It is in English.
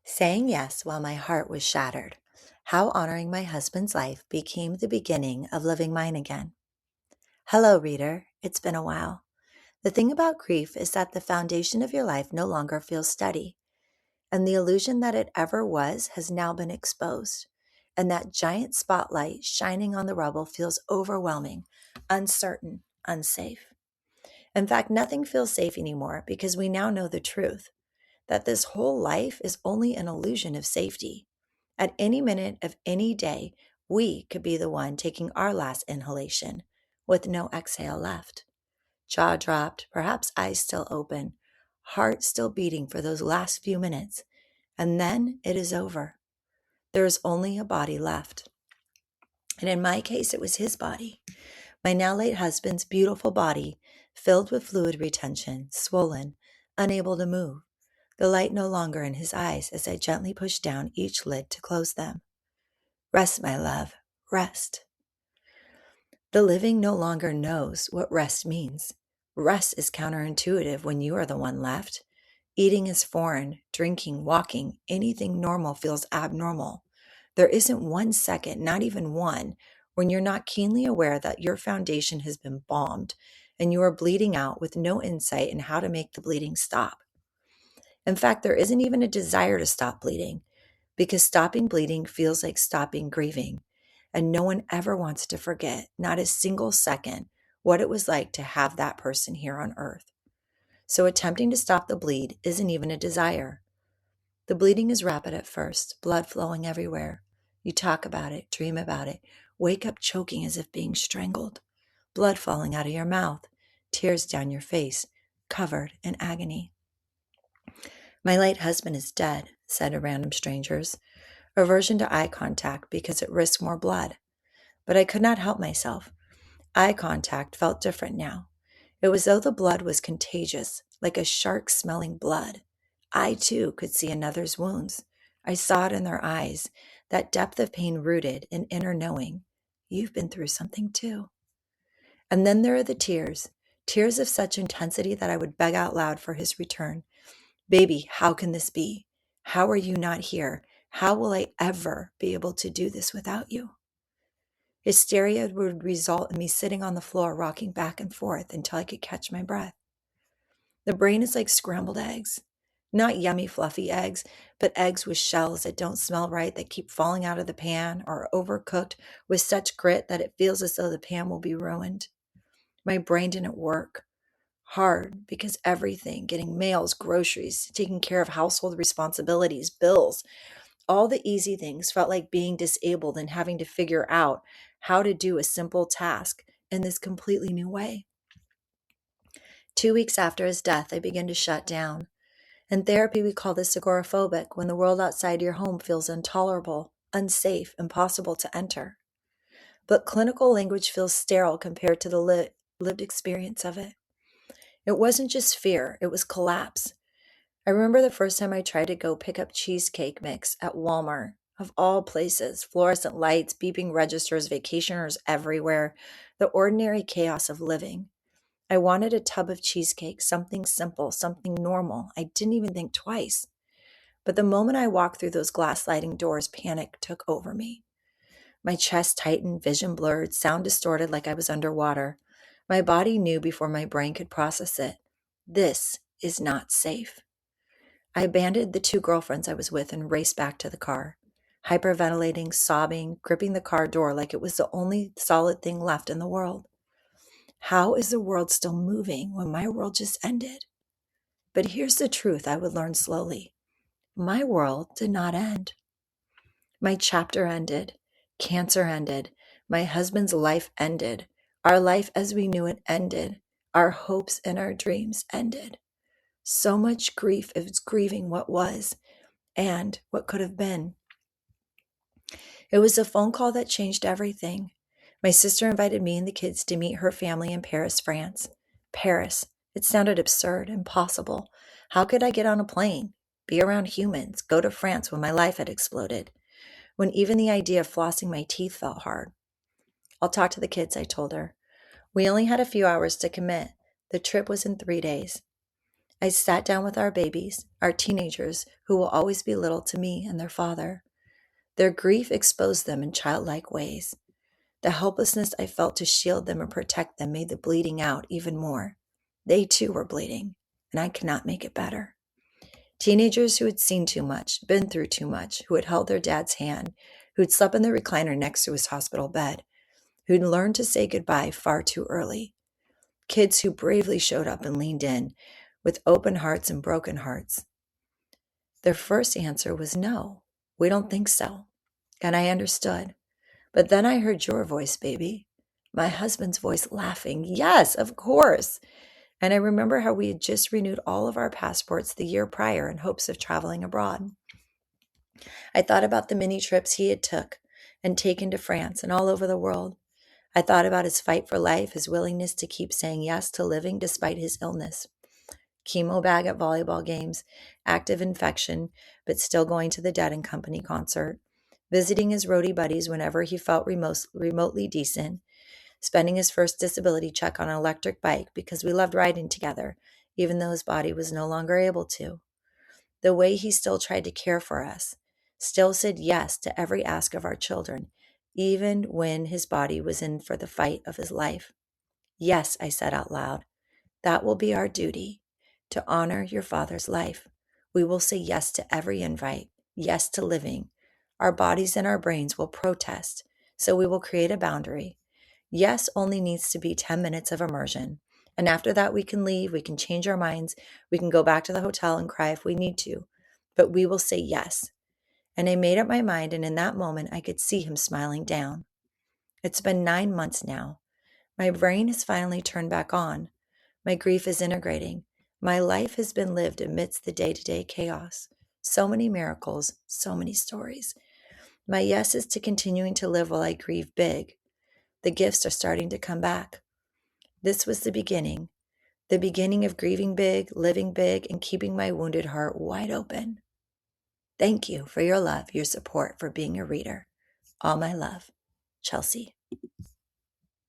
Saying yes while my heart was shattered. How honoring my husband's life became the beginning of living mine again. Hello, reader. It's been a while. The thing about grief is that the foundation of your life no longer feels steady, and the illusion that it ever was has now been exposed. And that giant spotlight shining on the rubble feels overwhelming, uncertain, unsafe. In fact, nothing feels safe anymore because we now know the truth that this whole life is only an illusion of safety. At any minute of any day, we could be the one taking our last inhalation with no exhale left. Jaw dropped, perhaps eyes still open, heart still beating for those last few minutes, and then it is over. There is only a body left. And in my case, it was his body, my now late husband's beautiful body, filled with fluid retention, swollen, unable to move. The light no longer in his eyes as I gently pushed down each lid to close them. Rest, my love, rest. The living no longer knows what rest means. Rest is counterintuitive when you are the one left. Eating is foreign, drinking, walking, anything normal feels abnormal. There isn't 1 second, not even one, when you're not keenly aware that your foundation has been bombed and you are bleeding out with no insight in how to make the bleeding stop. In fact, there isn't even a desire to stop bleeding because stopping bleeding feels like stopping grieving. And no one ever wants to forget, not a single second, what it was like to have that person here on earth. So attempting to stop the bleed isn't even a desire. The bleeding is rapid at first, blood flowing everywhere. You talk about it, dream about it, wake up choking as if being strangled, blood falling out of your mouth, tears down your face, covered in agony. My late husband is dead, said to random strangers. Aversion to eye contact because it risked more blood. But I could not help myself. Eye contact felt different now. It was though the blood was contagious, like a shark smelling blood. I, too, could see another's wounds. I saw it in their eyes, that depth of pain rooted in inner knowing. You've been through something, too. And then there are the tears, tears of such intensity that I would beg out loud for his return. Baby, how can this be? How are you not here? How will I ever be able to do this without you? Hysteria would result in me sitting on the floor, rocking back and forth until I could catch my breath. The brain is like scrambled eggs. Not yummy, fluffy eggs, but eggs with shells that don't smell right, that keep falling out of the pan, or overcooked with such grit that it feels as though the pan will be ruined. My brain didn't work. Hard because everything, getting mails, groceries, taking care of household responsibilities, bills, all the easy things felt like being disabled and having to figure out how to do a simple task in this completely new way. 2 weeks after his death, I began to shut down. In therapy, we call this agoraphobic, when the world outside your home feels intolerable, unsafe, impossible to enter. But clinical language feels sterile compared to the lived experience of it. It wasn't just fear, it was collapse. I remember the first time I tried to go pick up cheesecake mix at Walmart. Of all places, fluorescent lights, beeping registers, vacationers everywhere, the ordinary chaos of living. I wanted a tub of cheesecake, something simple, something normal. I didn't even think twice. But the moment I walked through those glass sliding doors, panic took over me. My chest tightened, vision blurred, sound distorted like I was underwater. My body knew before my brain could process it. This is not safe. I abandoned the 2 girlfriends I was with and raced back to the car, hyperventilating, sobbing, gripping the car door like it was the only solid thing left in the world. How is the world still moving when my world just ended? But here's the truth I would learn slowly. My world did not end. My chapter ended. Cancer ended. My husband's life ended. Our life as we knew it ended. Our hopes and our dreams ended. So much grief is grieving what was and what could have been. It was a phone call that changed everything. My sister invited me and the kids to meet her family in Paris, France. Paris. It sounded absurd, impossible. How could I get on a plane, be around humans, go to France when my life had exploded, when even the idea of flossing my teeth felt hard? I'll talk to the kids, I told her. We only had a few hours to commit. The trip was in 3 days. I sat down with our babies, our teenagers, who will always be little to me and their father. Their grief exposed them in childlike ways. The helplessness I felt to shield them and protect them made the bleeding out even more. They too were bleeding, and I could not make it better. Teenagers who had seen too much, been through too much, who had held their dad's hand, who'd slept in the recliner next to his hospital bed, who'd learned to say goodbye far too early. Kids who bravely showed up and leaned in with open hearts and broken hearts. Their first answer was no, we don't think so. And I understood. But then I heard your voice, baby. My husband's voice laughing, yes, of course. And I remember how we had just renewed all of our passports the year prior in hopes of traveling abroad. I thought about the many trips he had took and taken to France and all over the world. I thought about his fight for life, his willingness to keep saying yes to living despite his illness. Chemo bag at volleyball games, active infection, but still going to the Dead and Company concert, visiting his roadie buddies whenever he felt remotely decent, spending his first disability check on an electric bike because we loved riding together, even though his body was no longer able to. The way he still tried to care for us, still said yes to every ask of our children, even when his body was in for the fight of his life. Yes, I said out loud, that will be our duty, to honor your father's life. We will say yes to every invite, yes to living. Our bodies and our brains will protest, so we will create a boundary. Yes only needs to be 10 minutes of immersion. And after that, we can leave, we can change our minds, we can go back to the hotel and cry if we need to. But we will say yes. And I made up my mind, and in that moment, I could see him smiling down. It's been 9 months now. My brain has finally turned back on. My grief is integrating. My life has been lived amidst the day-to-day chaos. So many miracles, so many stories. My yes is to continuing to live while I grieve big. The gifts are starting to come back. This was the beginning of grieving big, living big, and keeping my wounded heart wide open. Thank you for your love, your support, for being a reader. All my love, Chelsea.